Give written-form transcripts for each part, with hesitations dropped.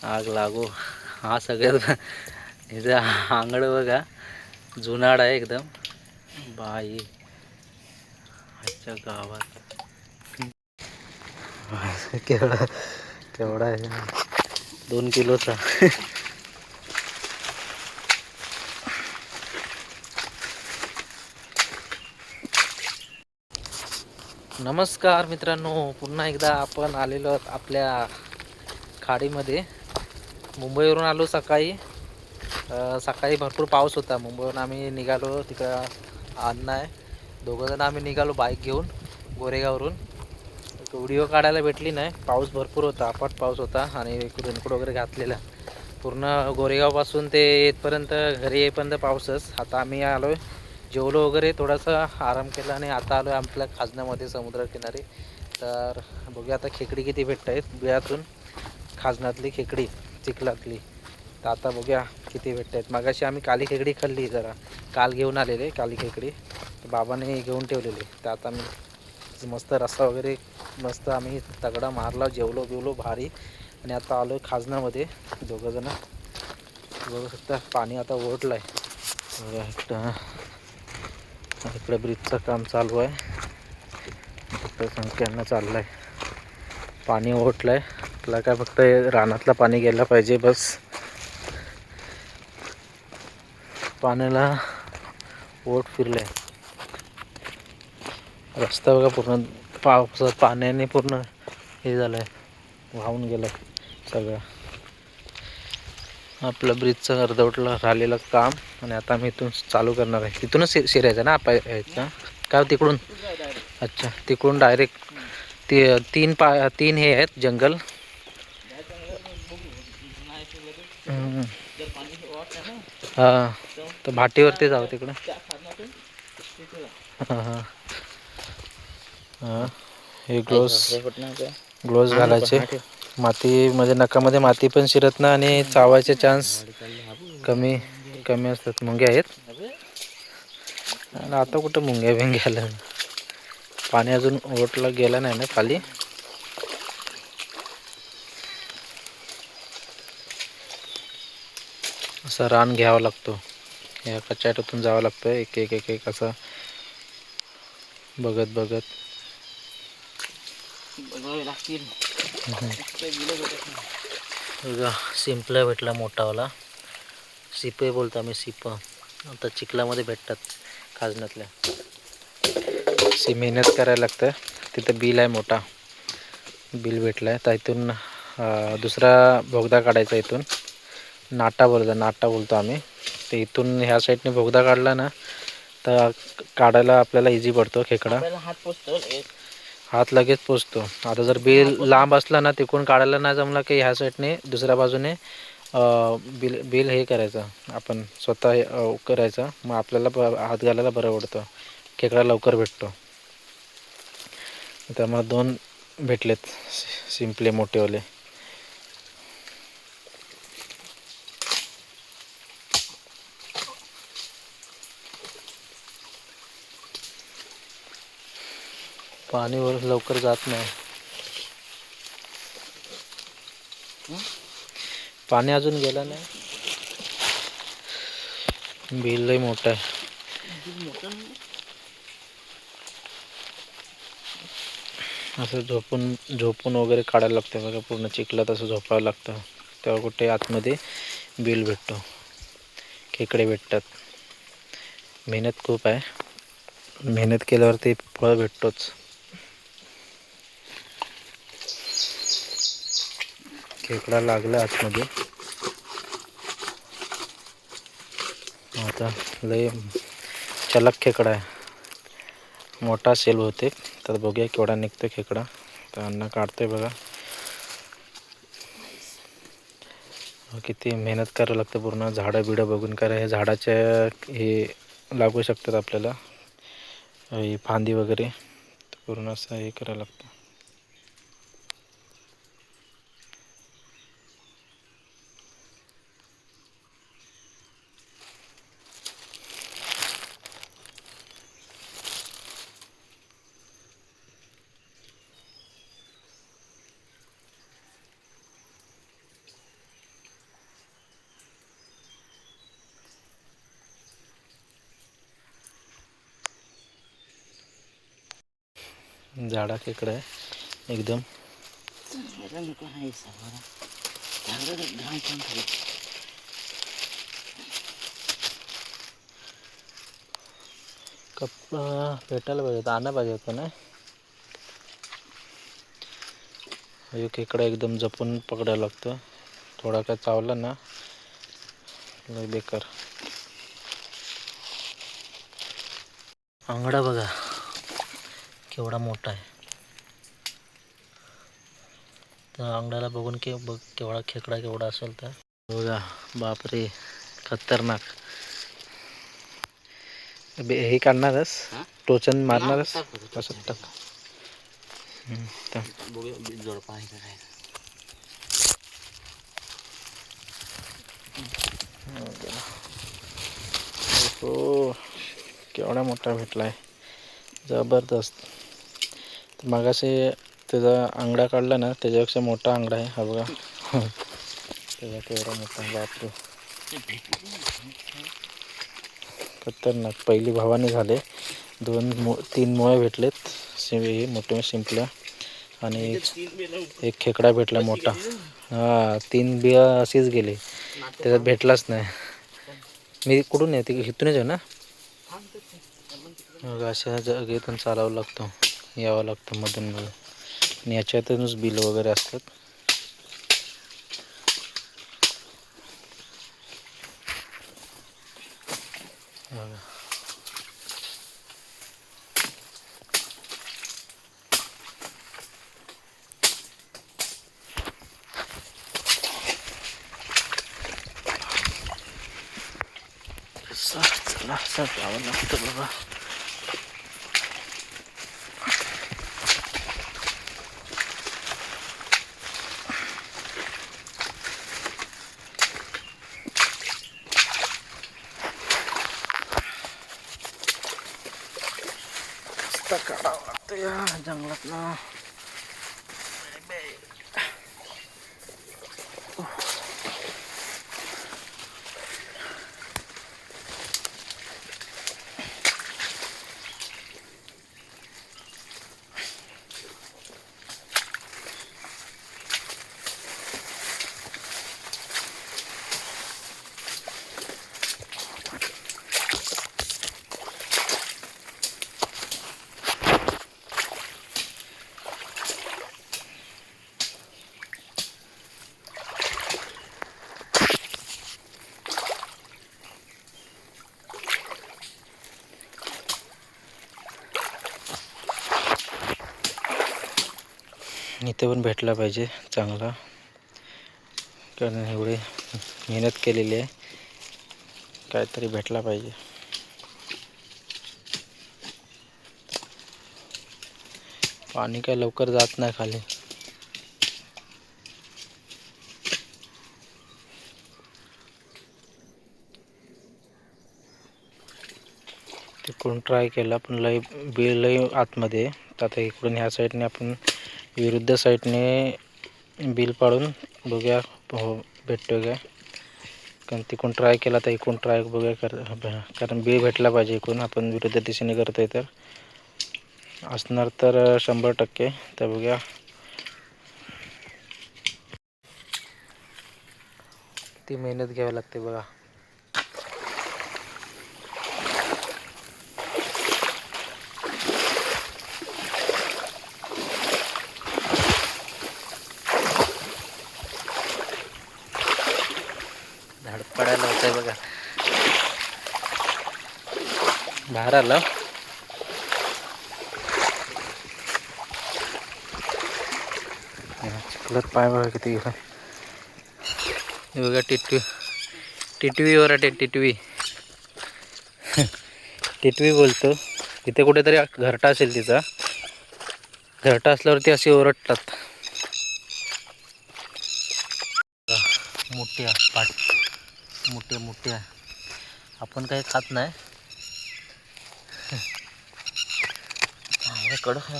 आग लागू. हा सगळ्यात हिचं आंगड बघा, जुनाड आहे एकदम. बाई आजच्या गावात केवढा केवढा आहे, 2 किलोचा. नमस्कार मित्रांनो, पुन्हा एकदा आपण आलेलो आहोत आपल्या खाडीमध्ये. मुंबईवरून आलो सकाळी. सकाळी भरपूर पाऊस होता. मुंबईवरून आम्ही निघालो, तिकडं अण्णा आहे, दोघंजण आम्ही निघालो बाईक घेऊन गोरेगाववरून. व्हिडिओ काढायला भेटली नाही, पाऊस भरपूर होता, अफाट पाऊस होता आणि रेनकोट वगैरे घातलेला. पूर्ण गोरेगावपासून ते येतपर्यंत, घरी येईपर्यंत पाऊसच. आता आम्ही आलो आहे, जेवलो वगैरे, थोडासा आराम केला आणि आता आलो आहे आपल्या खाजण्यामध्ये समुद्रकिनारी. तर बघूया आता खेकडी किती भेटत आहेत बिळातून, खाजणातली खेकडी चिखलातली. तर आता बघूया किती भेटत आहेत. मगाशी आम्ही काली खेकडी खाल्ली, जरा काल घेऊन आलेले काली खेकडी, तर बाबाने घेऊन ठेवलेली. तर आता मी मस्त रस्सा वगैरे मस्त आम्ही तगडा मारला, जेवलो बिवलो भारी. आणि आता आलो आहे खाजनामध्ये दोघंजणं. बघू शकता पाणी आता ओढलं आहे. इकडे ब्रिजचं काम चालू आहे, फक्त संख्यानं चाललं आहे. पाणी ओढलं आहे, त्याला काय फक्त रानातलं पाणी गेलं पाहिजे बस. पाण्याला ओढ फिरलं आहे. रस्ता बघा पूर्ण पाण्याने पूर्ण हे झालं आहे, वाहून गेलं आहे सगळं. आपलं ब्रिजचं अर्धवटलं राहिलेलं काम, आणि आता मी इथून चालू करणार आहे. तिथूनच शिरायचं ना आपण यायचं काय तिकडून? अच्छा, तिकडून डायरेक्ट ते तीन हे आहेत जंगल. हां, तर भाटीवरती जाऊ तिकडं. हां हां हां, हे ग्लोव्ज घालायचे. माती म्हणजे नकामध्ये माती पण शिरत नाही आणि चावायचे चान्स कमी कमी असतात. मुंग्या आहेत आणि आता कुठं मुंग्या बिंग्या आल्या, पाणी अजून ओटला गेला नाही ना खाली. असं रान घ्यावा लागतो, या कचाट्यातून जावं लागतं एक एक एक एक असं बघत बघत. शिंपला भेटला मोठावाला, सिपे बोलतो आम्ही, सिप. आता चिखलामध्ये भेटतात खाजण्यातल्या. मेहनत करायला लागतं. तिथं बिल आहे मोठा, बिल भेटला आहे. तर इथून दुसरा बोगदा काढायचा, इथून नाटा बोलतो आम्ही. तर इथून ह्या साईडने बोगदा काढला ना, तर काढायला आपल्याला इझी पडतो खेकडा, हात लगेच पोचतो. आता जर बिल लांब असला ना, तिकडून काढायला नाही जमला की ह्या साईडने दुसऱ्या बाजूने बिल हे करायचं, आपण स्वतः करायचं. मग आपल्याला हात घालायला बरं पडतं, खेकडा लवकर भेटतो. त्यामुळे 2 भेटलेत शिंपले मोठेवाले. पाणी वर लवकर जात नाही, पाणी अजून गेलं नाही. बिल लय मोठं आहे. असं झोपून वगैरे काढायला लागतं बघा, पूर्ण चिखलात असं झोपायला लागतं. तेव्हा कुठे आतमध्ये बिल भेटतो, खेकडे भेटतात. मेहनत खूप आहे, मेहनत केल्यावरती फळ भेटतोच. खेकडा लागला आतमध्ये. आता लय चलाक खेकडा आहे, मोठा असेल बहुतेक. तर बघूया केवढा निघतो खेकडा. तर अण्णा काढतोय बघा. किती मेहनत करावं लागतं, पूर्ण झाडं बिडं बघून करा. हे झाडाच्या हे लागू शकतात आपल्याला, ही फांदी वगैरे, पूर्ण असं हे करावं लागतं. झाडा खेकडा आहे एकदम. कप्पा भेटायला पाहिजे होता, आणा पाहिजे होता ना. हे खेकडा एकदम जपून पकडायला लागतं, थोडा काय चावला ना लय बेकार. आंगडा बघा केवढा मोठा आहे. तर आंगड्याला बघून बघ केवढा खेकडा केवढा असेल तर बघा. बापरे खतरनाक. हे काढणारच, टोचन मारणारच असं टाक. जोडपा आहे काय. हो केवढा मोठा भेटलाय, जबरदस्त. मगाशी त्याचा आंगडा काढला ना, त्याच्यापेक्षा मोठा आंगडा आहे हा बघा. त्याचा केवढा मोठा, बापरे खतरनाक. पहिली भावाने झाले, 2-3 मुळे भेटलेत मोठे शिंपल्या, आणि एक खेकडा भेटला मोठा. हा 3 बिया अशीच गेले, त्याच्यात भेटलाच नाही. मी कुठून आहे, ती इथूनच आहे ना. मग अशा जागेतून चालावं लागतं, यावं लागतं मधून मधून, आणि याच्यातूनच बिल वगैरे असतात. चला असं जावं लागतं बाबा. रस्ता काढावा लागतं या जंगलातनं. इथे पण भेटला पाहिजे चांगला, कारण एवढे मेहनत केलेली आहे, काहीतरी भेटला पाहिजे. पाणी काय लवकर जात नाही खाली. तिकडून ट्राय केला पण लय आतमध्ये. तर आता इकडून ह्या साईडने आपण विरुद्ध साईडने बिल पाडून बघूया हो भेटतो काय. कारण तिकडून ट्राय केला तर इकडून ट्राय बघूया कारण बिल भेटला पाहिजे. इकडून आपण विरुद्ध दिशेने करतोय तर असणार तर 100%. तर बघूया. ती मेहनत घ्यावी लागते बघा. झाड पडायला होतंय बघा. बाहेर आला. चिखलात पाय बघा किती गेला. हे बघा टिटवी वराटे टिटवी. टिटवी बोलतो. इथे कुठेतरी घरटा असेल तिचा. घरटा असल्यावरती अशी ओरडतात. मोठ्या पाट मोठ्या आपण काही खात नाही. कडक आहे.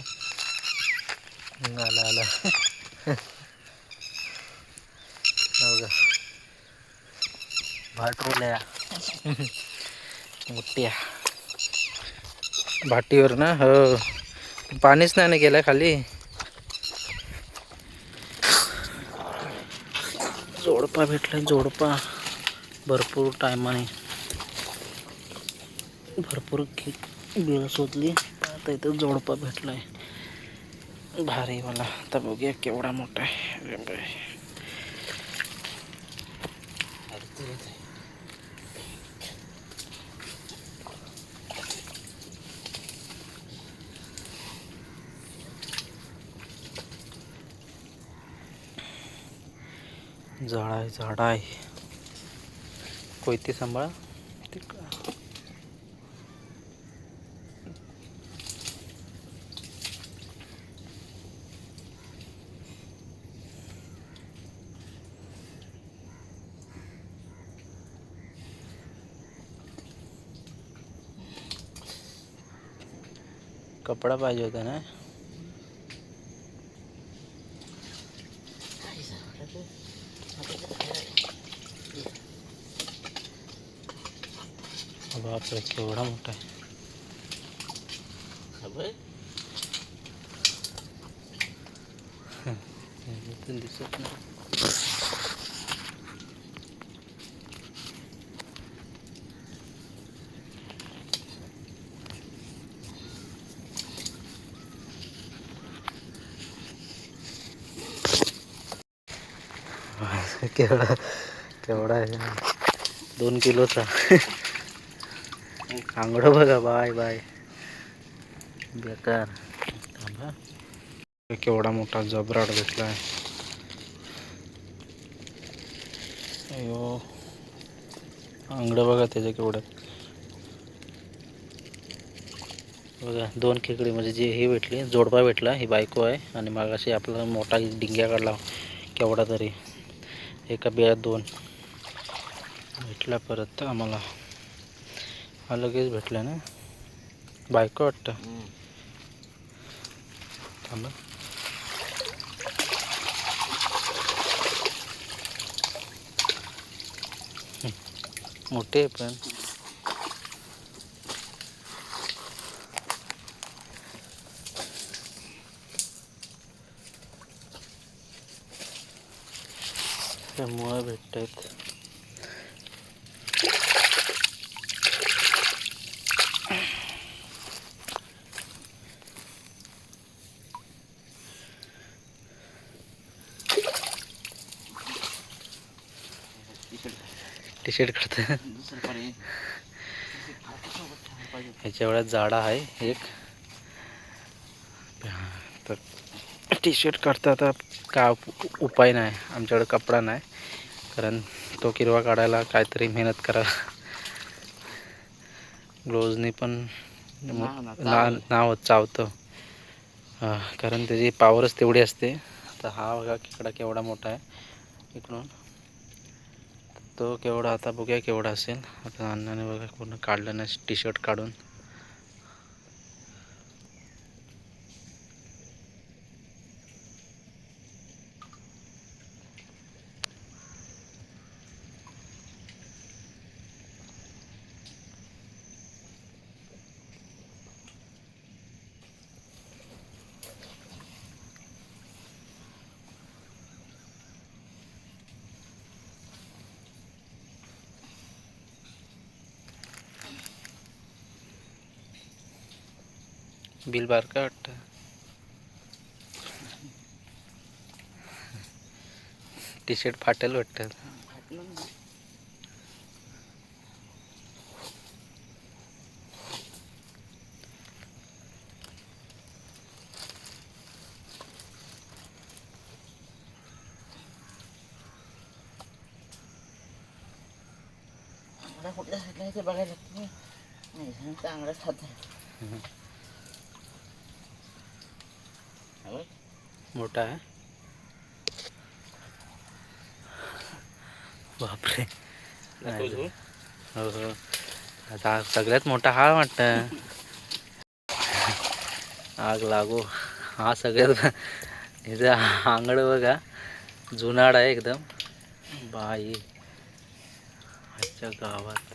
आला बघा भाटवल्या मोठ्या भाटीवर ना. हो पाणीच नाही ना गेलं खाली. जोडपा भेटला, जोडपा भरपूर टायमाने. भरपूर बिळ शोधली, आता इथं जोडपा भेटलाय भारी मला. आता बघूया केवढा मोठा आहे. झाड आहे, झाड आहे. कोयती सांभाळा. कपडा पाहिजे होता ना. बापरे केवढा मोठा आहे. दिसत नाही. केवढा केवढा आहे, 2 किलोचा. आंगडं बघा, बाय बाय बेकार. थांबा, केवढा मोठा जबराट भेटलाय. अयो आंगडं बघा त्याच्या केवढं. बघा 2 खेकडे म्हणजे जे हे भेटले, जोडपा भेटला, ही बायको आहे. आणि मागाशी आपला मोठा डिंग्या काढला केवढा तरी, एका बिळात 2 भेटला. परत आम्हाला हा लगेच भेटला ना, बायको वाटतं. थांबा, मोठे पण. मुळं भेटत आहेत. टी शर्ट काढतं. ह्याच्या वेळात जाडा आहे एक. तर टी शर्ट काढता आता का उपाय नाही, आमच्याकडे कपडा नाही. कारण तो किरवा काढायला काहीतरी मेहनत करा. ग्लोव्जनी पण नाव चावतं. कारण त्याची पावरच तेवढी असते. आता हा बघा खेकडा केवढा मोठा आहे इकडून. तो केवढा, आता बघूया केवढा असेल. आता अण्णाने बघा पूर्ण काढलं नाही टी शर्ट काढून. बिल बारका वाटतं. टी शर्ट फाटेल वाटतं. कुठल्या साईडला आहे ते बघायला लागतं. नाही चांगलाच हात आहे. मोठा आहे. बापरे. हो हो, आता सगळ्यात मोठा हा वाटतं. आग लागो. हा सगळ्यात इथं आंगड बघा, जुनाड आहे एकदम. बाई आजच्या गावात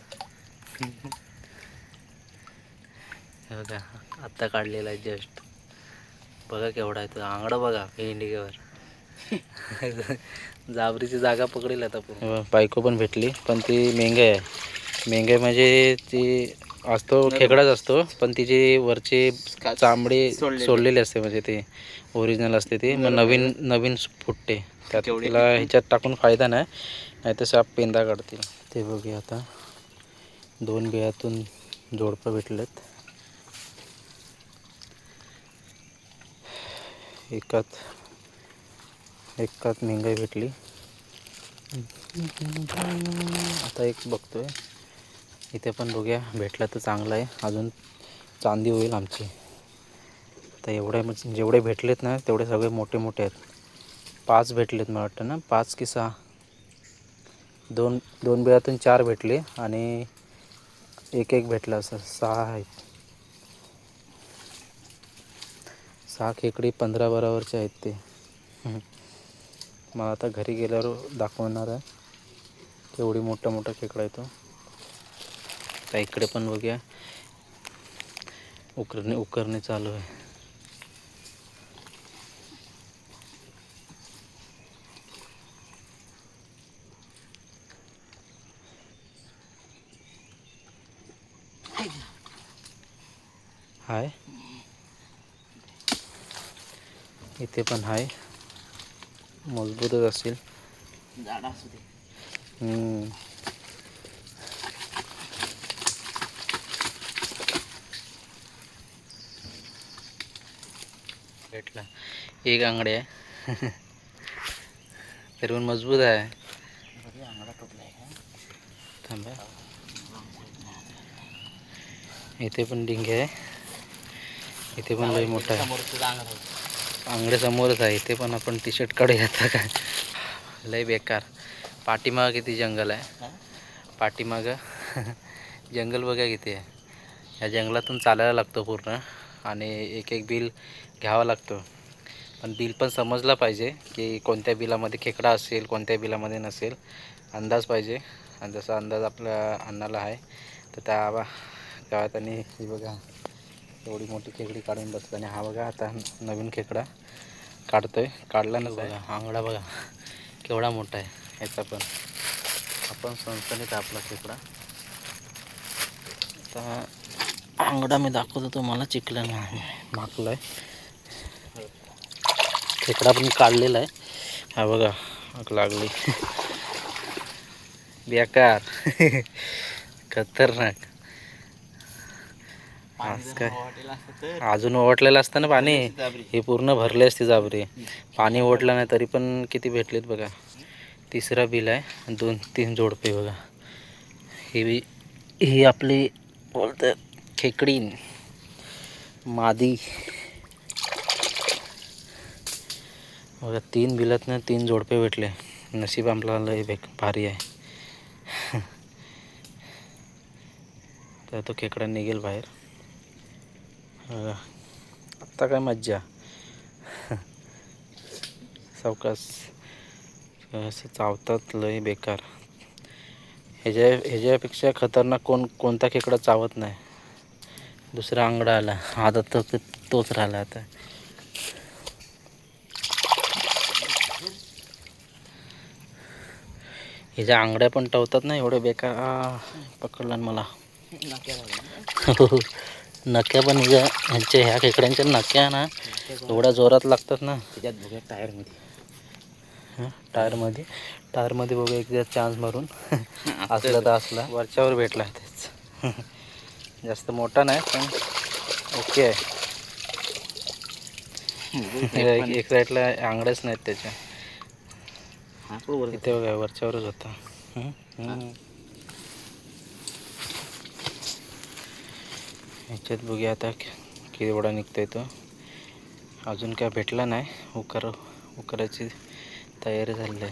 हे बघा, आत्ता काढलेला आहे जस्ट. बघा केवढा आहे तो आंगडा बघा इंडिकेवर. जाबरीची जागा पकडेल आता पूर्ण. बायको पण भेटली पण ती मेंगे आहे. मेंगे म्हणजे ती असतो खेकडाच असतो पण तिची वरची चामडी सोडलेली असते म्हणजे ते ओरिजिनल असते ती. मग नवीन नवीन फुटते त्यात तिला ह्याच्यात टाकून फायदा नाही, नाही तर साप पेंदा काढतील. ते बघूया आता 2 बियातून जोडपं भेटलेत. एकात मेंगाई भेटली. आता एक बघतोय इथे पण बघूया भेटला तर चांगलं आहे, अजून चांदी होईल आमची. आता एवढे जेवढे भेटलेत ना तेवढे सगळे मोठे मोठे आहेत. 5 भेटलेत मला वाटतं ना, 5 की 6. 2 बिळातून 4 भेटले आणि एक भेटला असं 6 आहेत. 6 खेकडी 15 बराबरचे आहेत ते. मला आता घरी गेल्यावर दाखवणार आहे केवढी मोठा खेकडा आहे तो. आता इकडे पण बघूया उकरणे चालू आहे. हाय इथे पण आहे, मजबूतच असेल. जाडा असू दे. भेटला एक आंगडे आहे. तरी पण मजबूत आहे. आंगडा टोपलाय थांबा इथे पण डिंगे आहे. इथे पण लई मोठा आहे. आंगडे समोरच आहे. इथे पण आपण टी शर्ट काढूया आता काय. लई बेकार. पाठीमागं किती जंगल आहे. पाठीमागं जंगल बघा किती आहे. या जंगलातून चालायला लागतो पूर्ण आणि एक बिल घ्यावा लागतो. पण बिल पण समजला पाहिजे की कोणत्या बिलामध्ये खेकडा असेल, कोणत्या बिलामध्ये नसेल. अंदाज पाहिजे आणि जसा अंदाज आपल्या अन्नाला आहे तर त्या गावात. आणि ही बघा एवढी मोठी खेकडी काढून बसला आणि हा बघा आता नवीन खेकडा काढतोय. काढला ना बघा आंगडा बघा केवढा मोठा आहे. ह्याचा पण आपण सणसणीत आपला खेकडा. आता आंगडा मी दाखवतो तुम्हाला चिखल्यानं माकला आहे. खेकडा पण काढलेला आहे. हा बघा आग लागली. बेकार. खतरनाक. आज काय अजून ओवटलेलं असतं ना पाणी, हे पूर्ण भरले असते जाबरी. पाणी ओढलं नाही तरी पण किती भेटलेत बघा. 3रा बिल आहे. 2-3 जोडपे बघा. ही आपली बोलतात खेकडी मादी बघा. 3 बिलातनं 3 जोडपे भेटले. नशीब आपला लय भारी आहे. तर तो खेकडा निघेल बाहेर. आत्ता काय मज्जा. सावकाश असं चावतात लय बेकार. ह्याच्यापेक्षा खतरनाक कोणता खेकडा चावत नाही. दुसरा आंगडा आला आता तोच राहिला आता. ह्याच्या आंगड्या पण टवतात ना एवढं बेकार. पकडला मला. नक्या पण ह्या खेकड्यांच्या नक्या ना एवढ्या जोरात लागतात ना. त्याच्यात बघा टायरमध्ये बघा एकदा चान्स मारून असला तर असला. वरच्यावर भेटला तेच. जास्त मोठा नाही पण ओके आहे. एक साईडला आंगड्याच नाहीत त्याच्या. इथे बघा वरच्यावरच होता. ह्याच्यात बघूया आता केवढा निघतोय तो. अजून काय भेटला नाही. उकरायची तयारी झाली आहे.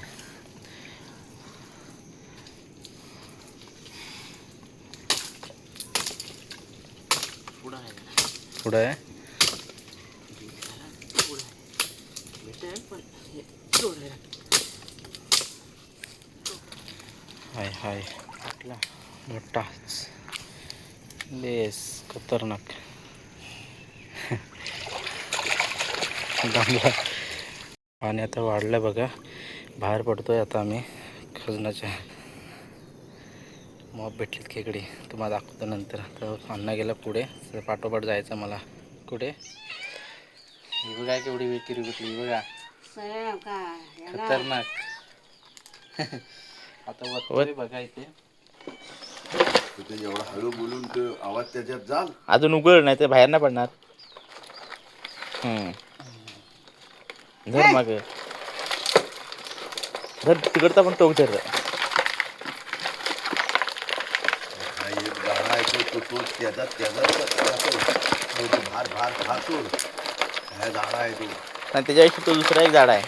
पुढं आहे. हाय मोठाच बेस खतरनाक. डांबा. पाणी आता वाढलं बघा. बाहेर पडतोय आता आम्ही खजनाच्या. मॉब भेटलीत खेकडे, तुम्हाला दाखवतो नंतर. तर अण्णा गेला पुढे, तर पाठोपाठ जायचं मला. कुठे ही बघा केवढी विकिरी कुठली बघा, खतरनाक. आता वरतोय बघा इथे. एवढा हळू बोलून ते आवाज त्याच्यात जाल. अजून उघड नाही तर बाहेर नाही पडणार. धर माग, धर तिकडचा पण टोक धर. हा एक गाडा आहे तो भार भार खातो. काय झाडा आहे तो. आणि त्याच्यापेक्षा तो दुसरा एक झाड आहे.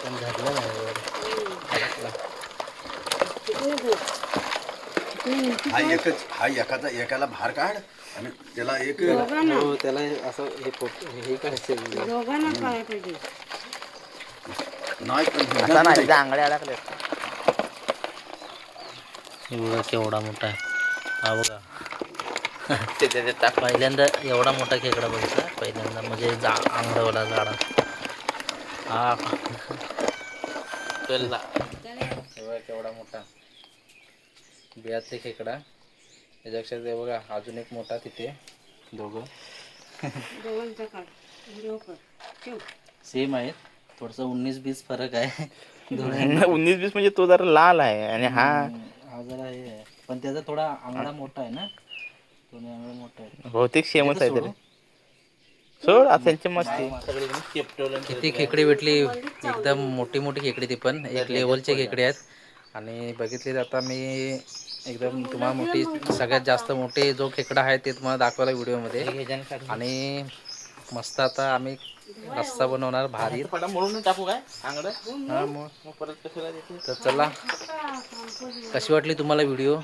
पण धरलं नाही वर. हा एकाला भार काढ आणि त्याला एक हो, त्याला असं हे हे करायचं. नाही पण असा नाही, त्याच्या आंगड्या अडकले. बघा केवढा मोठा आहे हा बघा. त्याच्यात टाक. पहिल्यांदा एवढा मोठा खेकडा बघितला पहिल्यांदा, म्हणजे आंगडवला झाडा. हा कळला. बघा केवढा मोठा बियातले खेकडा. त्याच्यापेक्षा ते बघा अजून एक मोठा तिथे. दोघं सेम आहेत, थोडंसं 19-20 फरक आहे. 19-20 म्हणजे तो जरा लाल आहे आणि हा हा जरा हे आहे, पण त्याचा थोडा आंगडा मोठा आहे ना. दोन्ही आंगडा मोठा आहे. बहुतेक सेमच आहे तरी. सोड त्यांची मस्ती. किती खेकडे भेटली, एकदम मोठी मोठी खेकडी. ती पण एक लेवलचे खेकडे आहेत. आणि बघितले आता मी एकदम तुम्हाला मोठी, सगळ्यात जास्त मोठे जो खेकडा आहे ते तुम्हाला दाखवला व्हिडिओमध्ये. आणि मस्त आता आम्ही रस्सा बनवणार भारी. म्हणून टाकू काय आंगड. हा मग परत कशाला देते. तर चला, कशी वाटली तुम्हाला व्हिडिओ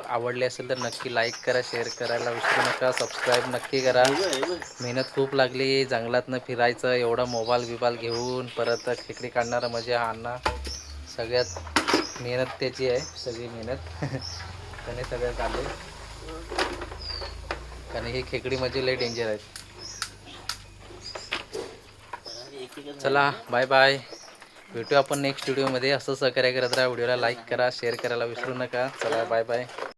आवडली असेल तर नक्की लाईक करा, शेअर करायला विसरू नका, सबस्क्राईब नक्की करा. मेहनत खूप लागली जंगलातनं फिरायचं, एवढा मोबाईल घेऊन परत खेकडी काढणारा मजा हा अण्णा. सगळ्यात मेहनत त्याची आहे, सगळी मेहनत त्याने सगळ्यात आले. कारण ही खेकडी म्हणजे लय डेंजर आहेत. चला बाय बाय, भेटू आपण नेक्स्ट व्हिडिओमध्ये. असं सहकार्य करत राहा, व्हिडिओला लाईक करा, शेअर करायला विसरू नका. चला बाय बाय.